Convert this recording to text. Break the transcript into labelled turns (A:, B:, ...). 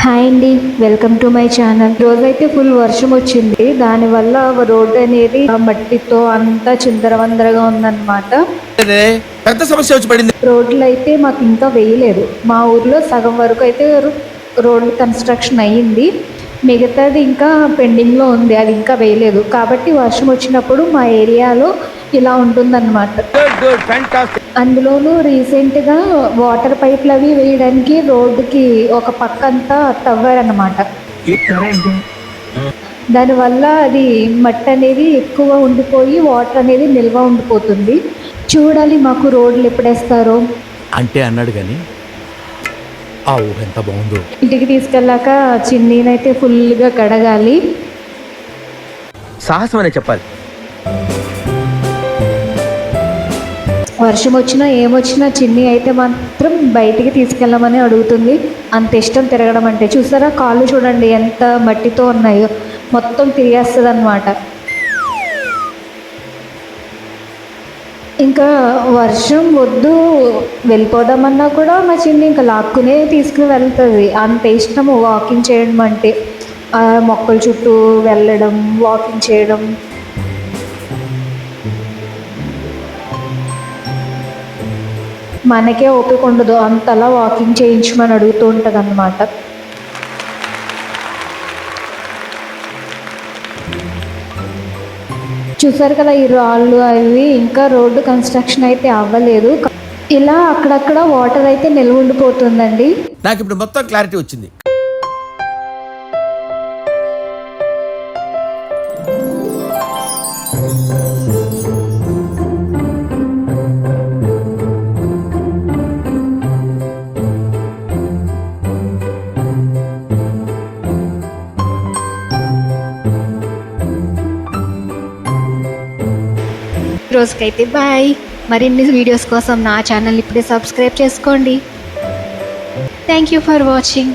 A: Hi అండి, welcome to my channel. రోజైతే full వర్షం వచ్చింది. దానివల్ల రోడ్డు అనేది మట్టితో అంతా చిందరవందరగా ఉందన్నమాట.
B: పెద్ద సమస్య వచ్చి పడింది.
A: రోడ్లు అయితే మాకు ఇంకా వేయలేదు. మా ఊర్లో సగం వరకు అయితే రోడ్లు కన్స్ట్రక్షన్ అయ్యింది. మిగతాది ఇంకా పెండింగ్లో ఉంది, అది ఇంకా వేయలేదు. కాబట్టి వర్షం వచ్చినప్పుడు మా ఏరియాలో ఇలా ఉంటుందన్నమాట. అందులోనూ రీసెంట్గా వాటర్ పైపులు అవి వేయడానికి రోడ్డుకి ఒక పక్క అంతా తవ్వారన్నమాట. దానివల్ల అది మట్టి అనేది ఎక్కువ ఉండిపోయి వాటర్ అనేది నిల్వ ఉండిపోతుంది. చూడాలి మాకు రోడ్లు ఎప్పుడేస్తారో
B: అంటే అన్నాడు కానీ ఆ ఊహ ఎంత బాగుందో.
A: ఇంటికి తీసుకెళ్ళాక చిన్నీనైతే ఫుల్గా కడగాలి.
B: సాహసం అనే చెప్పాలి.
A: వర్షం వచ్చినా ఏమొచ్చినా చిన్ని అయితే మాత్రం బయటికి తీసుకెళ్ళమని అడుగుతుంది. అంత ఇష్టం తిరగడం అంటే. చూసారా కాళ్ళు చూడండి ఎంత మట్టితో ఉన్నాయో, మొత్తం తిరిగేస్తుంది అన్నమాట. ఇంకా వర్షం వద్దు వెళ్ళిపోదామన్నా కూడా మా చిన్ని ఇంకా లాక్కునే తీసుకుని వెళ్తుంది. అంత ఇష్టము వాకింగ్ చేయడం అంటే. మొక్కల చుట్టూ వెళ్ళడం, వాకింగ్ చేయడం. మనకే ఓపిక ఉండదు, అంతలా వాకింగ్ చేయించమని అడుగుతూ ఉంటుంది అన్నమాట. చూసారు కదా ఈ రాళ్ళు అవి, ఇంకా రోడ్డు కన్స్ట్రక్షన్ అయితే అవ్వలేదు. ఇలా అక్కడక్కడ వాటర్ అయితే నిల్వ ఉండిపోతుందండి.
B: నాకు ఇప్పుడు మొత్తం క్లారిటీ వచ్చింది.
A: రోజుకైతే బాయ్. మరిన్ని వీడియోస్ కోసం నా ఛానల్ ఇప్పుడే సబ్స్క్రైబ్ చేసుకోండి. Thank you for watching.